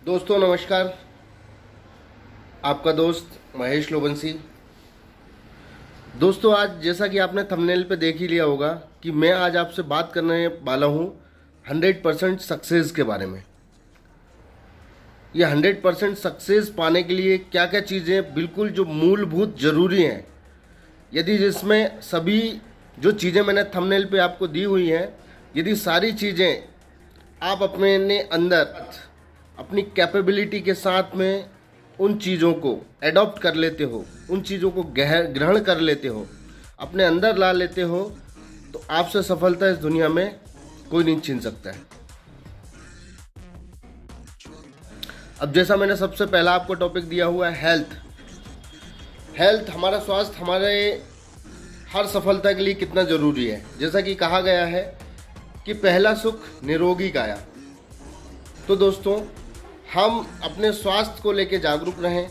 दोस्तों नमस्कार। आपका दोस्त महेश लोबंसी। दोस्तों आज जैसा कि आपने थंबनेल पे देख ही लिया होगा कि मैं आज आपसे बात करने वाला हूँ 100% सक्सेस के बारे में। ये 100% सक्सेस पाने के लिए क्या क्या चीज़ें बिल्कुल जो मूलभूत ज़रूरी हैं, यदि जिसमें सभी जो चीज़ें मैंने थंबनेल पे आपको दी हुई हैं, यदि सारी चीज़ें आप अपने अंदर अपनी कैपेबिलिटी के साथ में उन चीज़ों को एडॉप्ट कर लेते हो, उन चीज़ों को ग्रहण कर लेते हो, अपने अंदर ला लेते हो, तो आपसे सफलता इस दुनिया में कोई नहीं छीन सकता है। अब जैसा मैंने सबसे पहला आपको टॉपिक दिया हुआ है हेल्थ, हमारा स्वास्थ्य हमारे हर सफलता के लिए कितना ज़रूरी है। जैसा कि कहा गया है कि पहला सुख निरोगी काया। तो दोस्तों हम अपने स्वास्थ्य को लेकर जागरूक रहें,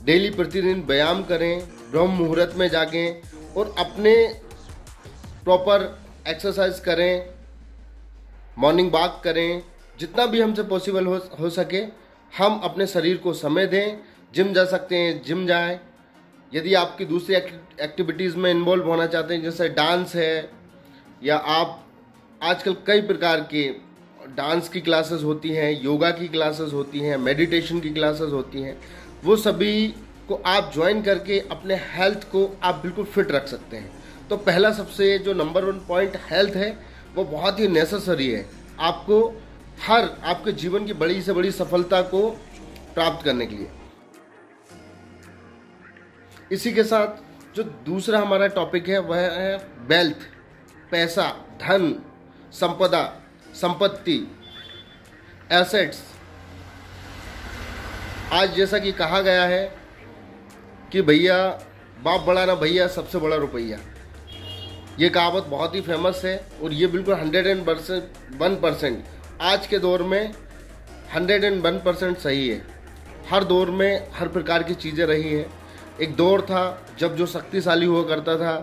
डेली प्रतिदिन व्यायाम करें, ब्रह्म मुहूर्त में जागें और अपने प्रॉपर एक्सरसाइज करें, मॉर्निंग वॉक करें, जितना भी हमसे पॉसिबल हो सके हम अपने शरीर को समय दें। जिम जा सकते हैं, जिम जाएं। यदि आपकी दूसरी एक्टिविटीज़ में इन्वॉल्व होना चाहते हैं, जैसे डांस है, या आप आजकल कई प्रकार के डांस की क्लासेस होती हैं, योगा की क्लासेस होती हैं, मेडिटेशन की क्लासेस होती हैं, वो सभी को आप ज्वाइन करके अपने हेल्थ को आप बिल्कुल फिट रख सकते हैं। तो पहला सबसे जो नंबर 1 पॉइंट हेल्थ है, वो बहुत ही नेसेसरी है आपको आपके जीवन की बड़ी से बड़ी सफलता को प्राप्त करने के लिए। इसी के साथ जो दूसरा हमारा टॉपिक है वह है वेल्थ, पैसा, धन, संपत्ति, एसेट्स। आज जैसा कि कहा गया है कि भैया बाप बड़ा ना भैया, सबसे बड़ा रुपया। ये कहावत बहुत ही फेमस है और ये बिल्कुल 101% आज के दौर में 101% सही है। हर दौर में हर प्रकार की चीज़ें रही हैं। एक दौर था जब जो शक्तिशाली हुआ करता था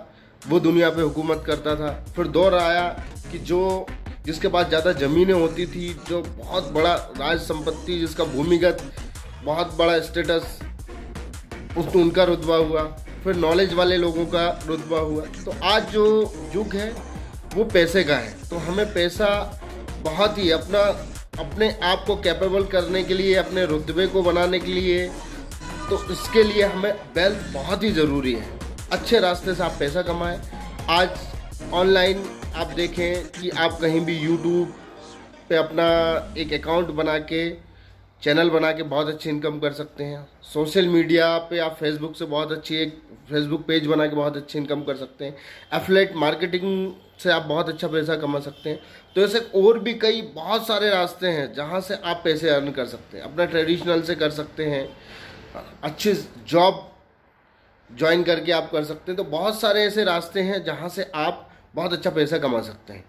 वो दुनिया पे हुकूमत करता था। फिर दौर आया कि जिसके पास ज़्यादा ज़मीनें होती थी, जो बहुत बड़ा राज संपत्ति, जिसका भूमिगत बहुत बड़ा स्टेटस, उनका रुतबा हुआ। फिर नॉलेज वाले लोगों का रुतबा हुआ। तो आज जो युग है वो पैसे का है। तो हमें पैसा बहुत ही अपने आप को कैपेबल करने के लिए, अपने रुतबे को बनाने के लिए, तो इसके लिए हमें वेल्थ बहुत ही ज़रूरी है। अच्छे रास्ते से आप पैसा कमाएं। आज ऑनलाइन आप देखें कि आप कहीं भी यूट्यूब पे अपना एक अकाउंट बना के, चैनल बना के बहुत अच्छी इनकम कर सकते हैं। सोशल मीडिया पे आप फेसबुक से बहुत अच्छी एक फेसबुक पेज बना के बहुत अच्छी इनकम कर सकते हैं। एफिलिएट मार्केटिंग से आप बहुत अच्छा पैसा कमा सकते हैं। तो ऐसे और भी कई बहुत सारे रास्ते हैं जहाँ से आप पैसे अर्न कर सकते हैं। अपना ट्रेडिशनल से कर सकते हैं, अच्छी जॉब ज्वाइन करके आप कर सकते हैं। तो बहुत सारे ऐसे रास्ते हैं जहाँ से आप बहुत अच्छा पैसा कमा सकते हैं।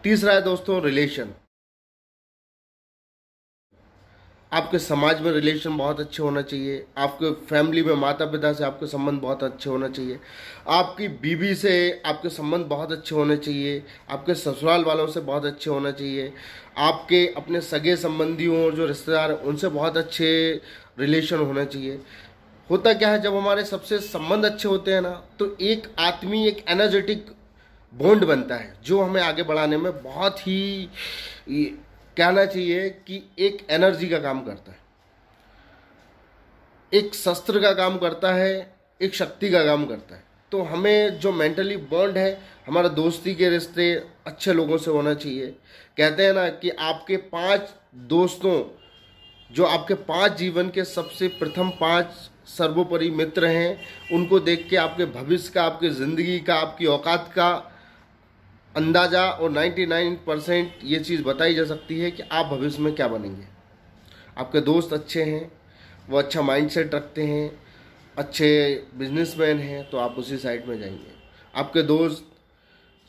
तीसरा है दोस्तों रिलेशन। आपके समाज में रिलेशन बहुत अच्छे होना चाहिए। आपके फैमिली में माता पिता से आपके संबंध बहुत अच्छे होना चाहिए। आपकी बीवी से आपके संबंध बहुत अच्छे होने चाहिए। आपके ससुराल वालों से बहुत अच्छे होना चाहिए। आपके अपने सगे संबंधियों और जो रिश्तेदार हैं उनसे बहुत अच्छे रिलेशन होना चाहिए। होता क्या है, जब हमारे सबसे संबंध अच्छे होते हैं ना, तो एक आत्मीय, एक एनर्जेटिक बॉन्ड बनता है जो हमें आगे बढ़ाने में बहुत ही, कहना चाहिए कि एक एनर्जी का काम करता है, एक शस्त्र का काम करता है, एक शक्ति का काम करता है। तो हमें जो मेंटली बॉन्ड है, हमारा दोस्ती के रिश्ते अच्छे लोगों से होना चाहिए। कहते हैं ना कि आपके 5 दोस्तों, जो आपके 5 जीवन के सबसे प्रथम 5 सर्वोपरि मित्र हैं, उनको देख के आपके भविष्य का, आपकी ज़िंदगी का, आपकी औकात का अंदाज़ा और 99% ये चीज़ बताई जा सकती है कि आप भविष्य में क्या बनेंगे। आपके दोस्त अच्छे हैं, वो अच्छा माइंडसेट रखते हैं, अच्छे बिजनेसमैन हैं, तो आप उसी साइड में जाएंगे। आपके दोस्त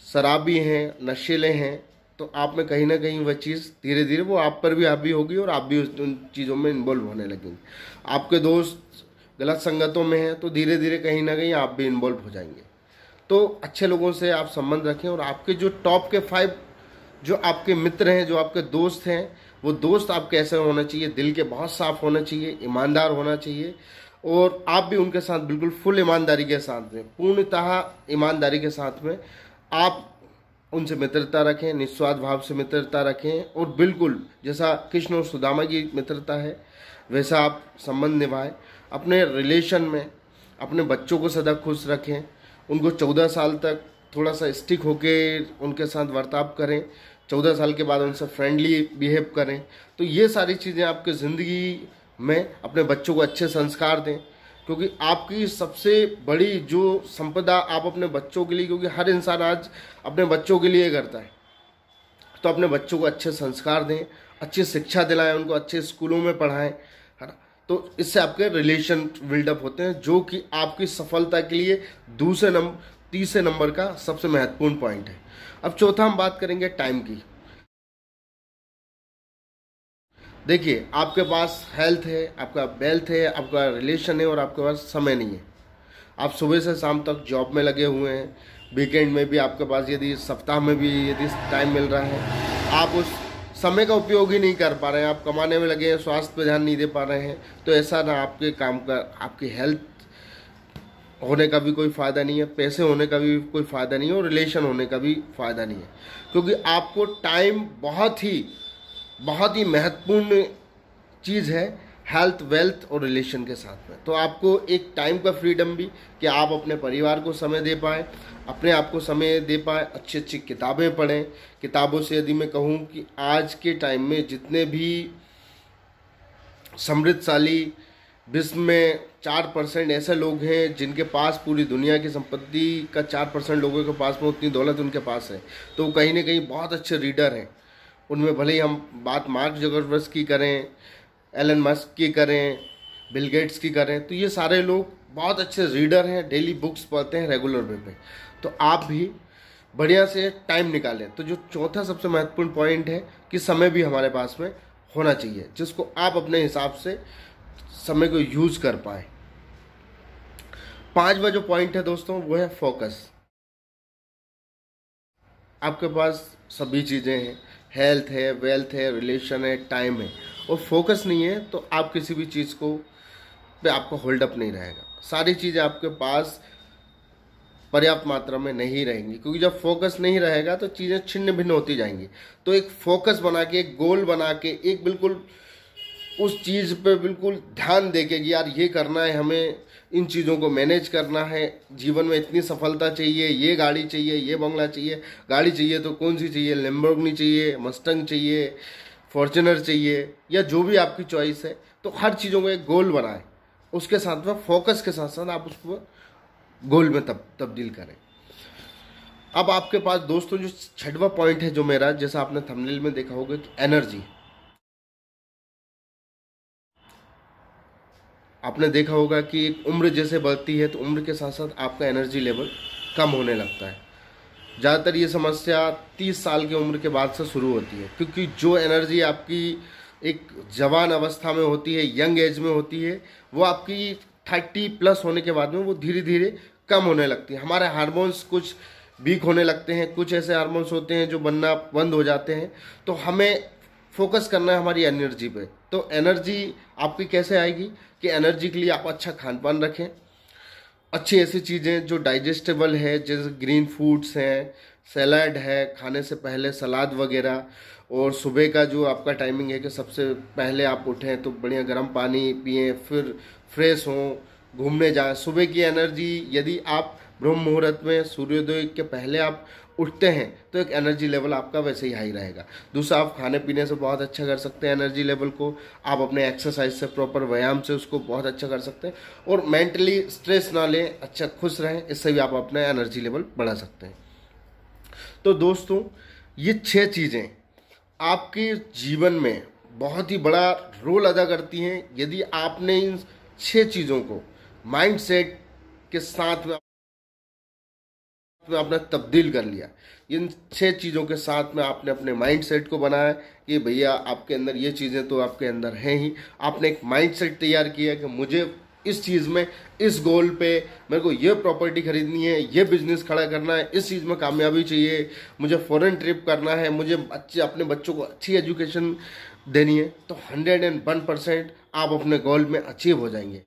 शराबी हैं, नशीले हैं, तो आप में कहीं ना कहीं वह चीज़ धीरे धीरे वो आप पर भी हावी होगी और आप भी उन चीज़ों में इन्वॉल्व होने लगेंगे। आपके दोस्त गलत संगतों में हैं, तो धीरे धीरे कहीं ना कहीं आप भी इन्वॉल्व हो जाएंगे। तो अच्छे लोगों से आप संबंध रखें और आपके जो टॉप के 5 जो आपके मित्र हैं, जो आपके दोस्त हैं, वो दोस्त आपके ऐसे होना चाहिए, दिल के बहुत साफ होना चाहिए, ईमानदार होना चाहिए, और आप भी उनके साथ बिल्कुल फुल ईमानदारी के साथ में, पूर्णतः ईमानदारी के साथ में आप उनसे मित्रता रखें, निस्वार्थ भाव से मित्रता रखें, और बिल्कुल जैसा कृष्ण और सुदामा की मित्रता है वैसा आप संबंध निभाएं। अपने रिलेशन में अपने बच्चों को सदा खुश रखें, उनको 14 साल तक थोड़ा सा स्टिक होके उनके साथ बर्ताव करें, 14 साल के बाद उनसे फ्रेंडली बिहेव करें। तो ये सारी चीज़ें आपके ज़िंदगी में अपने बच्चों को अच्छे संस्कार दें, क्योंकि आपकी सबसे बड़ी जो संपदा आप अपने बच्चों के लिए, क्योंकि हर इंसान आज अपने बच्चों के लिए करता है, तो अपने बच्चों को अच्छे संस्कार दें, अच्छी शिक्षा दिलाएं, उनको अच्छे स्कूलों में पढ़ाएं, है ना। तो इससे आपके रिलेशन बिल्डअप होते हैं, जो कि आपकी सफलता के लिए तीसरे नंबर का सबसे महत्वपूर्ण पॉइंट है। अब चौथा हम बात करेंगे टाइम की। देखिए, आपके पास हेल्थ है, आपका वेल्थ है, आपका रिलेशन है, और आपके पास समय नहीं है। आप सुबह से शाम तक जॉब में लगे हुए हैं, वीकेंड में भी आपके पास, यदि सप्ताह में भी यदि टाइम मिल रहा है, आप उस समय का उपयोग ही नहीं कर पा रहे हैं, आप कमाने में लगे हैं, स्वास्थ्य पर ध्यान नहीं दे पा रहे हैं, तो ऐसा ना आपके काम का, आपकी हेल्थ होने का भी कोई फ़ायदा नहीं है, पैसे होने का भी कोई फ़ायदा नहीं है, और रिलेशन होने का भी फ़ायदा नहीं है, क्योंकि आपको टाइम बहुत ही महत्वपूर्ण चीज़ है हेल्थ, वेल्थ और रिलेशन के साथ में। तो आपको एक टाइम का फ्रीडम भी, कि आप अपने परिवार को समय दे पाएँ, अपने आप को समय दे पाएँ, अच्छी अच्छी किताबें पढ़ें। किताबों से यदि मैं कहूँ कि आज के टाइम में जितने भी समृद्धशाली विश्व में 4% ऐसे लोग हैं जिनके पास पूरी दुनिया की संपत्ति का 4% लोगों के पास में उतनी दौलत उनके पास है, तो कहीं ना कहीं बहुत अच्छे रीडर हैं। उनमें भले ही हम बात मार्क जकरबर्ग की करें, एलन मस्क की करें, बिल गेट्स की करें, तो ये सारे लोग बहुत अच्छे रीडर हैं, डेली बुक्स पढ़ते हैं रेगुलर वे पे। तो आप भी बढ़िया से टाइम निकालें। तो जो चौथा सबसे महत्वपूर्ण पॉइंट है कि समय भी हमारे पास में होना चाहिए, जिसको आप अपने हिसाब से समय को यूज कर पाए। 5वां जो पॉइंट है दोस्तों, वो है फोकस। आपके पास सभी चीज़ें हैं, हेल्थ है, वेल्थ है, रिलेशन है, टाइम है, और फोकस नहीं है तो आप किसी भी चीज़ को पे आपको होल्ड अप नहीं रहेगा। सारी चीज़ें आपके पास पर्याप्त मात्रा में नहीं रहेंगी, क्योंकि जब फोकस नहीं रहेगा तो चीज़ें छिन्न भिन्न होती जाएंगी। तो एक फोकस बना के, एक गोल बना के, एक बिल्कुल उस चीज़ पे बिल्कुल ध्यान देके कि यार ये करना है, हमें इन चीज़ों को मैनेज करना है, जीवन में इतनी सफलता चाहिए, ये गाड़ी चाहिए, ये बंगला चाहिए। गाड़ी चाहिए तो कौन सी चाहिए? लैम्बोर्गिनी चाहिए, मस्टंग चाहिए, फॉर्च्यूनर चाहिए, या जो भी आपकी चॉइस है। तो हर चीज़ों को एक गोल बनाएं, उसके साथ में फोकस के साथ साथ आप उसको गोल में तब्दील करें। अब आपके पास दोस्तों जो 6वां पॉइंट है जो मेरा, जैसा आपने थंबनेल में देखा होगा कि एनर्जी। आपने देखा होगा कि एक उम्र जैसे बढ़ती है तो उम्र के साथ साथ आपका एनर्जी लेवल कम होने लगता है। ज़्यादातर ये समस्या 30 साल की उम्र के बाद से शुरू होती है, क्योंकि जो एनर्जी आपकी एक जवान अवस्था में होती है, यंग एज में होती है, वो आपकी 30+ होने के बाद में वो धीरे धीरे कम होने लगती है। हमारे हार्मोन्स कुछ वीक होने लगते हैं, कुछ ऐसे हार्मोन्स होते हैं जो बनना बंद हो जाते हैं। तो हमें फोकस करना है हमारी एनर्जी पे। तो एनर्जी आपकी कैसे आएगी कि एनर्जी के लिए आप अच्छा खान पान रखें, अच्छी ऐसी चीज़ें जो डाइजेस्टेबल है, जैसे ग्रीन फूड्स हैं, सैलाड है, खाने से पहले सलाद वगैरह, और सुबह का जो आपका टाइमिंग है कि सबसे पहले आप उठें तो बढ़िया गर्म पानी पिएं, फिर फ्रेश हों, घूमने जाएं। सुबह की एनर्जी, यदि आप ब्रह्म मुहूर्त में सूर्योदय के पहले आप उठते हैं तो एक एनर्जी लेवल आपका वैसे ही हाई रहेगा। दूसरा, आप खाने पीने से बहुत अच्छा कर सकते हैं एनर्जी लेवल को। आप अपने एक्सरसाइज से, प्रॉपर व्यायाम से उसको बहुत अच्छा कर सकते हैं, और मेंटली स्ट्रेस ना लें, अच्छा खुश रहें, इससे भी आप अपना एनर्जी लेवल बढ़ा सकते हैं। तो दोस्तों, ये 6 चीज़ें आपके जीवन में बहुत ही बड़ा रोल अदा करती हैं। यदि आपने इन 6 चीज़ों को माइंड सेट के साथ में आपने तब्दील कर लिया, इन 6 चीज़ों के साथ में आपने अपने माइंड सेट को बनाया कि भैया आपके अंदर ये चीज़ें तो आपके अंदर हैं ही। आपने एक माइंड सेट तैयार किया कि मुझे इस चीज़ में, इस गोल पे मेरे को ये प्रॉपर्टी खरीदनी है, ये बिजनेस खड़ा करना है, इस चीज़ में कामयाबी चाहिए, मुझे फॉरेन ट्रिप करना है, मुझे अपने बच्चों को अच्छी एजुकेशन देनी है, तो 101% आप अपने गोल में अचीव हो जाएंगे।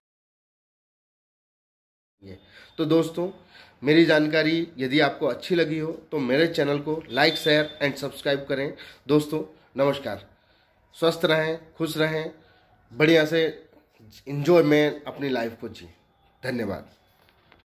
तो दोस्तों, मेरी जानकारी यदि आपको अच्छी लगी हो तो मेरे चैनल को लाइक, शेयर एंड सब्सक्राइब करें। दोस्तों नमस्कार, स्वस्थ रहें, खुश रहें, बढ़िया से एंजॉय में अपनी लाइफ को जी। धन्यवाद।